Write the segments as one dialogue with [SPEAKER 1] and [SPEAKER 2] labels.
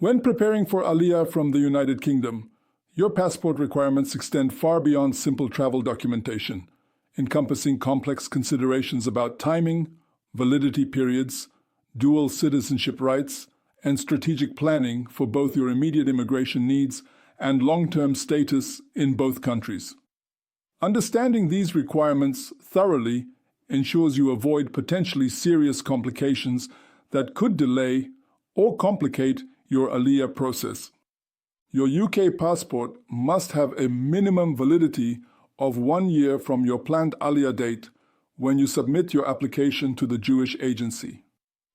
[SPEAKER 1] When preparing for Aliyah from the United Kingdom, your passport requirements extend far beyond simple travel documentation, encompassing complex considerations about timing, validity periods, dual citizenship rights, and strategic planning for both your immediate immigration needs and long-term status in both countries. Understanding these requirements thoroughly ensures you avoid potentially serious complications that could delay or complicate your Aliyah process. Your UK passport must have a minimum validity of 1 year from your planned Aliyah date when you submit your application to the Jewish agency.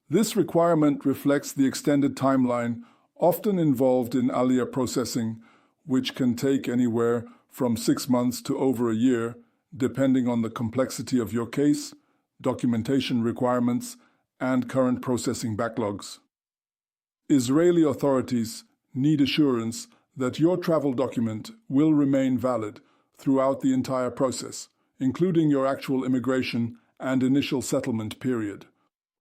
[SPEAKER 1] This requirement reflects the extended timeline often involved in Aliyah processing, which can take anywhere from 6 months to over a year, depending on the complexity of your case, documentation requirements, and current processing backlogs. Israeli authorities need assurance that your travel document will remain valid throughout the entire process, including your actual immigration and initial settlement period.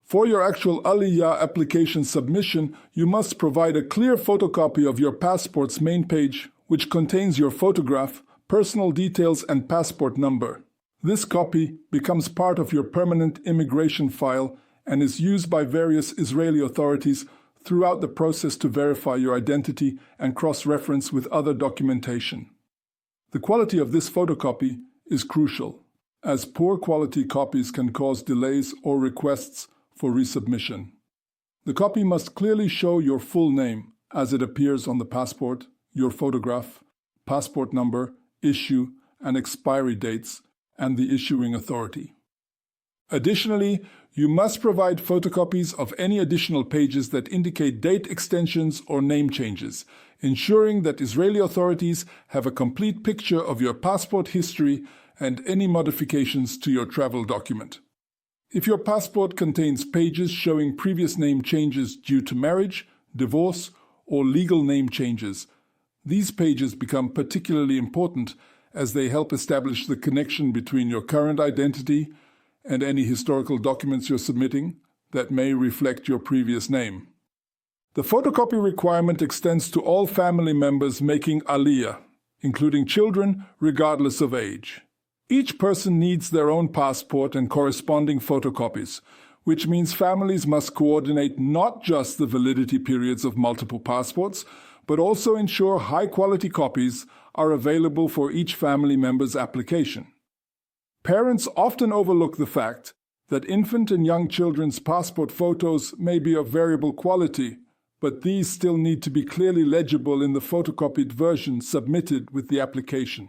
[SPEAKER 1] For your actual Aliyah application submission, you must provide a clear photocopy of your passport's main page, which contains your photograph, personal details, and passport number. This copy becomes part of your permanent immigration file and is used by various Israeli authorities throughout the process to verify your identity and cross-reference with other documentation. The quality of this photocopy is crucial, as poor quality copies can cause delays or requests for resubmission. The copy must clearly show your full name as it appears on the passport, your photograph, passport number, issue and expiry dates, and the issuing authority. Additionally, you must provide photocopies of any additional pages that indicate date extensions or name changes, ensuring that Israeli authorities have a complete picture of your passport history and any modifications to your travel document. If your passport contains pages showing previous name changes due to marriage, divorce, or legal name changes, these pages become particularly important as they help establish the connection between your current identity and any historical documents you're submitting that may reflect your previous name. The photocopy requirement extends to all family members making Aliyah, including children, regardless of age. Each person needs their own passport and corresponding photocopies, which means families must coordinate not just the validity periods of multiple passports, but also ensure high-quality copies are available for each family member's application. Parents often overlook the fact that infant and young children's passport photos may be of variable quality, but these still need to be clearly legible in the photocopied version submitted with the application.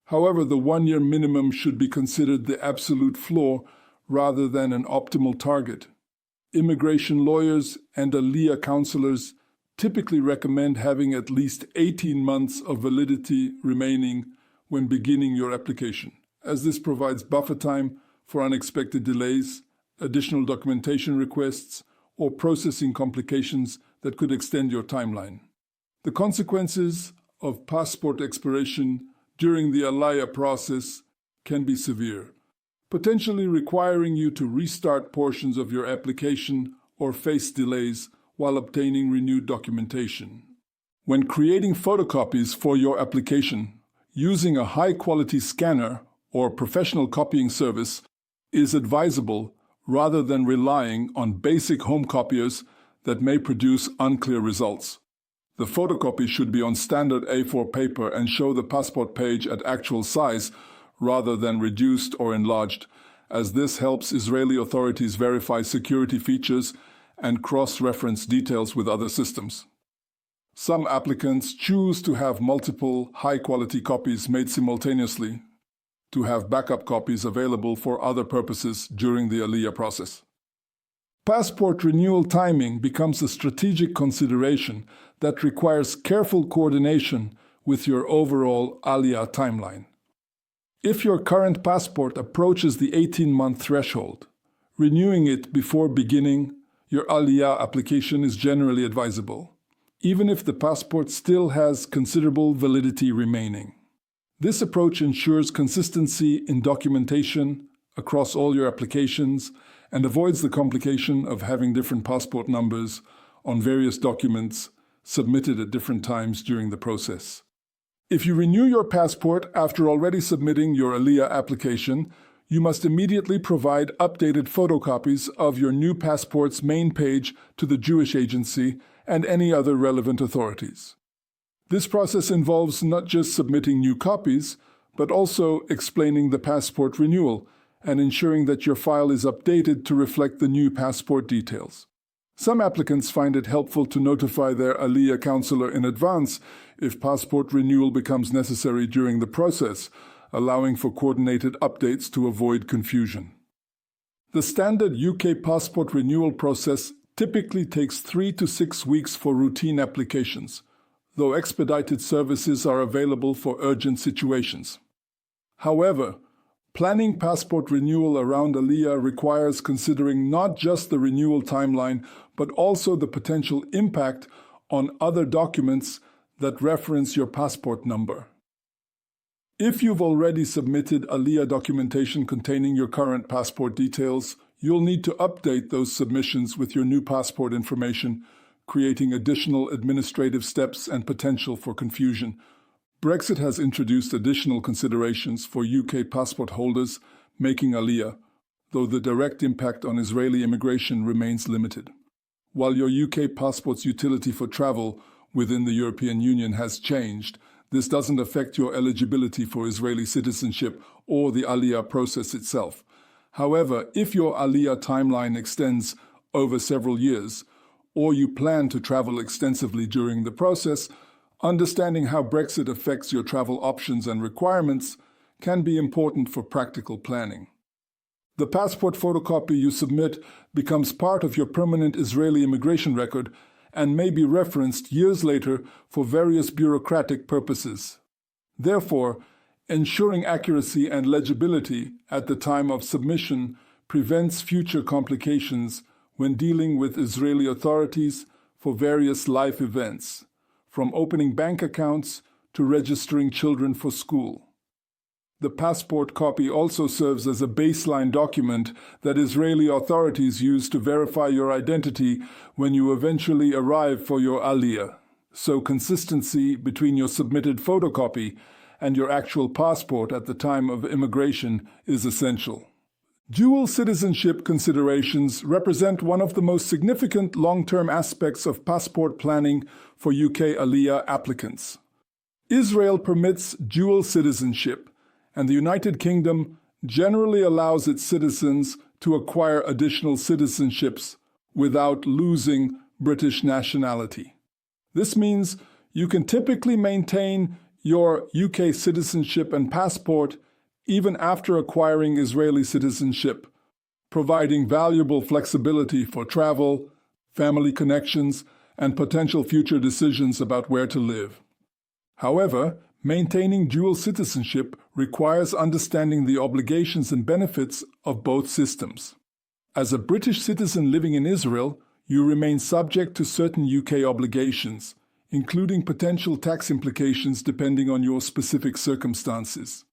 [SPEAKER 1] However, the 1-year minimum should be considered the absolute floor rather than an optimal target. Immigration lawyers and Aliyah counselors typically recommend having at least 18 months of validity remaining when beginning your application, as this provides buffer time for unexpected delays, additional documentation requests, or processing complications that could extend your timeline. The consequences of passport expiration during the Aliyah process can be severe, potentially requiring you to restart portions of your application or face delays while obtaining renewed documentation. When creating photocopies for your application, using a high-quality scanner or professional copying service is advisable rather than relying on basic home copiers that may produce unclear results. The photocopy should be on standard A4 paper and show the passport page at actual size rather than reduced or enlarged, as this helps Israeli authorities verify security features and cross-reference details with other systems. Some applicants choose to have multiple high-quality copies made simultaneously to have backup copies available for other purposes during the Aliyah process. Passport renewal timing becomes a strategic consideration that requires careful coordination with your overall Aliyah timeline. If your current passport approaches the 18-month threshold, renewing it before beginning your Aliyah application is generally advisable, even if the passport still has considerable validity remaining. This approach ensures consistency in documentation across all your applications and avoids the complication of having different passport numbers on various documents submitted at different times during the process. If you renew your passport after already submitting your Aliyah application, you must immediately provide updated photocopies of your new passport's main page to the Jewish agency and any other relevant authorities. This process involves not just submitting new copies, but also explaining the passport renewal and ensuring that your file is updated to reflect the new passport details. Some applicants find it helpful to notify their Aliyah counselor in advance if passport renewal becomes necessary during the process, allowing for coordinated updates to avoid confusion. The standard UK passport renewal process typically takes 3 to 6 weeks for routine applications, though expedited services are available for urgent situations. However, planning passport renewal around Aliyah requires considering not just the renewal timeline, but also the potential impact on other documents that reference your passport number. If you've already submitted Aliyah documentation containing your current passport details, you'll need to update those submissions with your new passport information, creating additional administrative steps and potential for confusion. Brexit has introduced additional considerations for UK passport holders making Aliyah, though the direct impact on Israeli immigration remains limited. While your UK passport's utility for travel within the European Union has changed, this doesn't affect your eligibility for Israeli citizenship or the Aliyah process itself. However, if your Aliyah timeline extends over several years, or you plan to travel extensively during the process, understanding how Brexit affects your travel options and requirements can be important for practical planning. The passport photocopy you submit becomes part of your permanent Israeli immigration record and may be referenced years later for various bureaucratic purposes. Therefore, ensuring accuracy and legibility at the time of submission prevents future complications when dealing with Israeli authorities for various life events, from opening bank accounts to registering children for school. The passport copy also serves as a baseline document that Israeli authorities use to verify your identity when you eventually arrive for your Aliyah. So consistency between your submitted photocopy and your actual passport at the time of immigration is essential. Dual citizenship considerations represent one of the most significant long-term aspects of passport planning for UK Aliyah applicants. Israel permits dual citizenship, and the United Kingdom generally allows its citizens to acquire additional citizenships without losing British nationality. This means you can typically maintain your UK citizenship and passport even after acquiring Israeli citizenship, providing valuable flexibility for travel, family connections, and potential future decisions about where to live. However, maintaining dual citizenship requires understanding the obligations and benefits of both systems. As a British citizen living in Israel, you remain subject to certain UK obligations, including potential tax implications depending on your specific circumstances.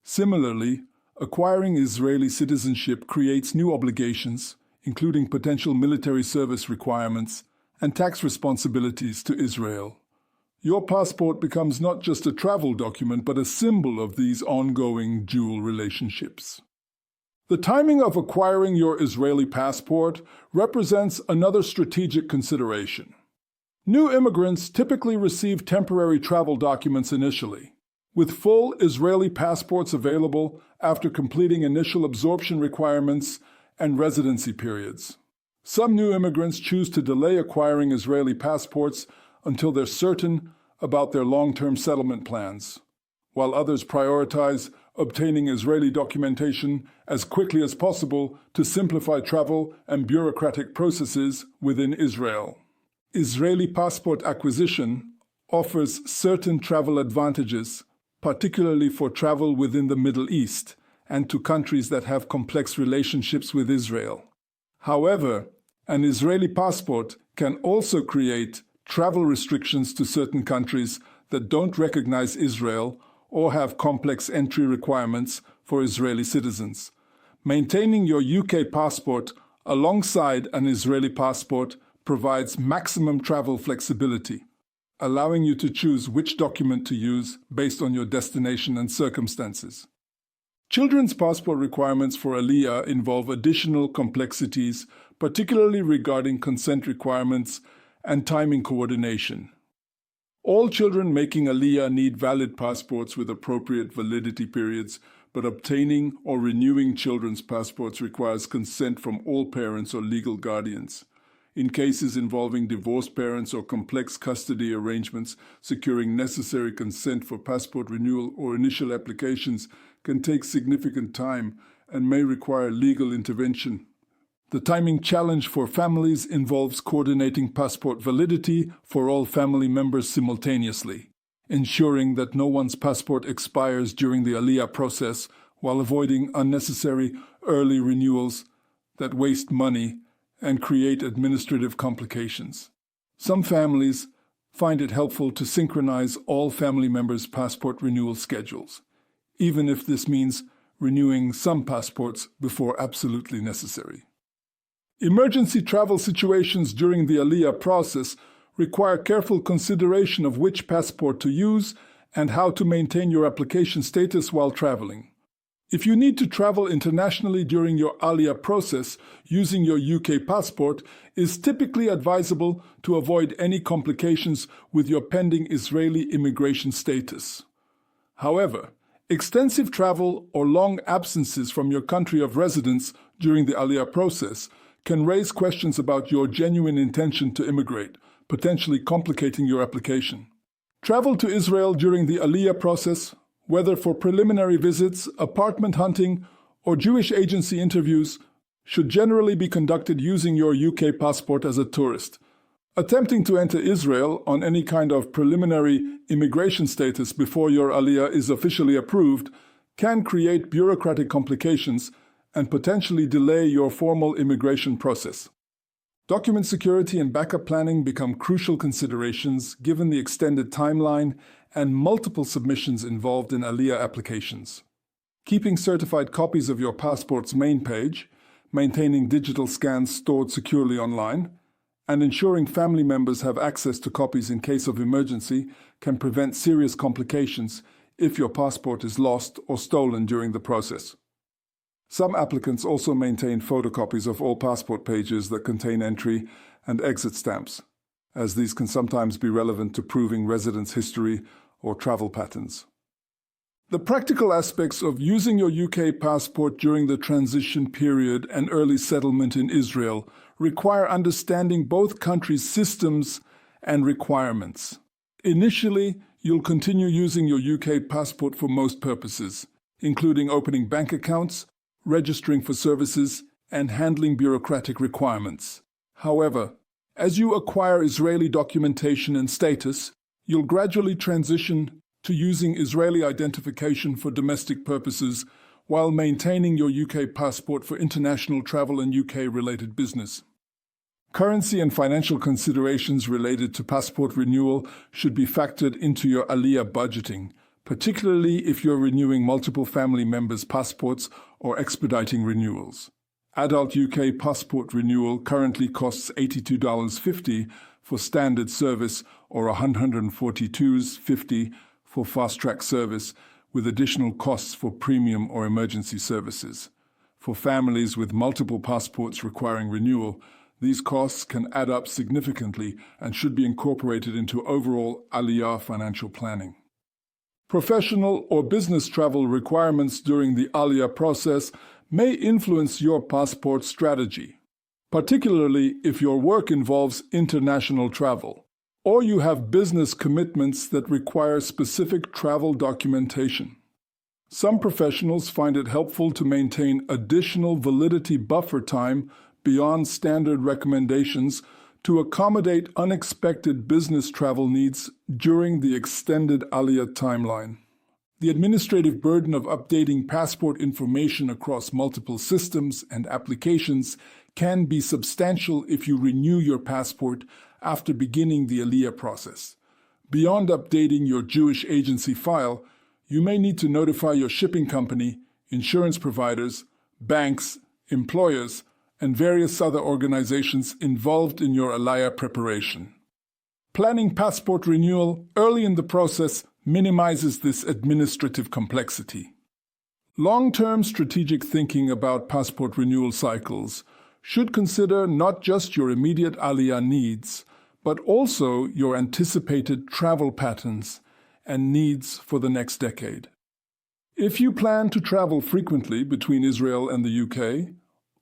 [SPEAKER 1] Similarly, acquiring Israeli citizenship creates new obligations, including potential military service requirements and tax responsibilities to Israel. Your passport becomes not just a travel document, but a symbol of these ongoing dual relationships. The timing of acquiring your Israeli passport represents another strategic consideration. New immigrants typically receive temporary travel documents initially, with full Israeli passports available after completing initial absorption requirements and residency periods. Some new immigrants choose to delay acquiring Israeli passports until they're certain about their long-term settlement plans, while others prioritize obtaining Israeli documentation as quickly as possible to simplify travel and bureaucratic processes within Israel. Israeli passport acquisition offers certain travel advantages, particularly for travel within the Middle East and to countries that have complex relationships with Israel. However, an Israeli passport can also create travel restrictions to certain countries that don't recognize Israel or have complex entry requirements for Israeli citizens. Maintaining your UK passport alongside an Israeli passport provides maximum travel flexibility, allowing you to choose which document to use based on your destination and circumstances. Children's passport requirements for Aliyah involve additional complexities, particularly regarding consent requirements and timing coordination. All children making Aliyah need valid passports with appropriate validity periods, but obtaining or renewing children's passports requires consent from all parents or legal guardians. In cases involving divorced parents or complex custody arrangements, securing necessary consent for passport renewal or initial applications can take significant time and may require legal intervention. The timing challenge for families involves coordinating passport validity for all family members simultaneously, ensuring that no one's passport expires during the Aliyah process while avoiding unnecessary early renewals that waste money and create administrative complications. Some families find it helpful to synchronize all family members' passport renewal schedules, even if this means renewing some passports before absolutely necessary. Emergency travel situations during the Aliyah process require careful consideration of which passport to use and how to maintain your application status while traveling. If you need to travel internationally during your Aliyah process, using your UK passport is typically advisable to avoid any complications with your pending Israeli immigration status. However, extensive travel or long absences from your country of residence during the Aliyah process can raise questions about your genuine intention to immigrate, potentially complicating your application. Travel to Israel during the Aliyah process, whether for preliminary visits, apartment hunting, or Jewish agency interviews, should generally be conducted using your UK passport as a tourist. Attempting to enter Israel on any kind of preliminary immigration status before your Aliyah is officially approved can create bureaucratic complications and potentially delay your formal immigration process. Document security and backup planning become crucial considerations given the extended timeline and multiple submissions involved in Aliyah applications. Keeping certified copies of your passport's main page, maintaining digital scans stored securely online, and ensuring family members have access to copies in case of emergency can prevent serious complications if your passport is lost or stolen during the process. Some applicants also maintain photocopies of all passport pages that contain entry and exit stamps, as these can sometimes be relevant to proving residence history or travel patterns. The practical aspects of using your UK passport during the transition period and early settlement in Israel require understanding both countries' systems and requirements. Initially, you'll continue using your UK passport for most purposes, including opening bank accounts, registering for services, and handling bureaucratic requirements. However, as you acquire Israeli documentation and status, you'll gradually transition to using Israeli identification for domestic purposes while maintaining your UK passport for international travel and UK-related business. Currency and financial considerations related to passport renewal should be factored into your Aliyah budgeting, particularly if you're renewing multiple family members' passports or expediting renewals. Adult UK passport renewal currently costs $82.50 for standard service or $142.50 for fast-track service, with additional costs for premium or emergency services. For families with multiple passports requiring renewal, these costs can add up significantly and should be incorporated into overall Aliyah financial planning. Professional or business travel requirements during the Aliyah process may influence your passport strategy, particularly if your work involves international travel, or you have business commitments that require specific travel documentation. Some professionals find it helpful to maintain additional validity buffer time beyond standard recommendations to accommodate unexpected business travel needs during the extended Aliyah timeline. The administrative burden of updating passport information across multiple systems and applications can be substantial if you renew your passport after beginning the Aliyah process. Beyond updating your Jewish agency file, you may need to notify your shipping company, insurance providers, banks, employers, and various other organizations involved in your Aliyah preparation. Planning passport renewal early in the process minimizes this administrative complexity. Long-term strategic thinking about passport renewal cycles should consider not just your immediate Aliyah needs, but also your anticipated travel patterns and needs for the next decade. If you plan to travel frequently between Israel and the UK,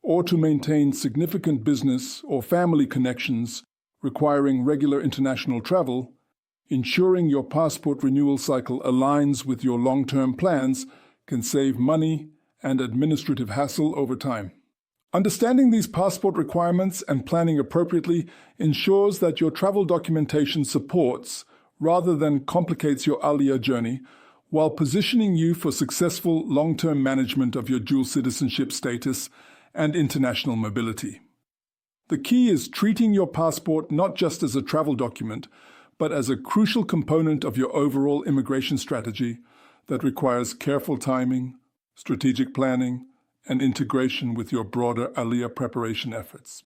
[SPEAKER 1] or to maintain significant business or family connections requiring regular international travel, ensuring your passport renewal cycle aligns with your long-term plans can save money and administrative hassle over time. Understanding these passport requirements and planning appropriately ensures that your travel documentation supports rather than complicates your Aliyah journey, while positioning you for successful long-term management of your dual citizenship status and international mobility. The key is treating your passport not just as a travel document, but as a crucial component of your overall immigration strategy that requires careful timing, strategic planning, and integration with your broader Aliyah preparation efforts.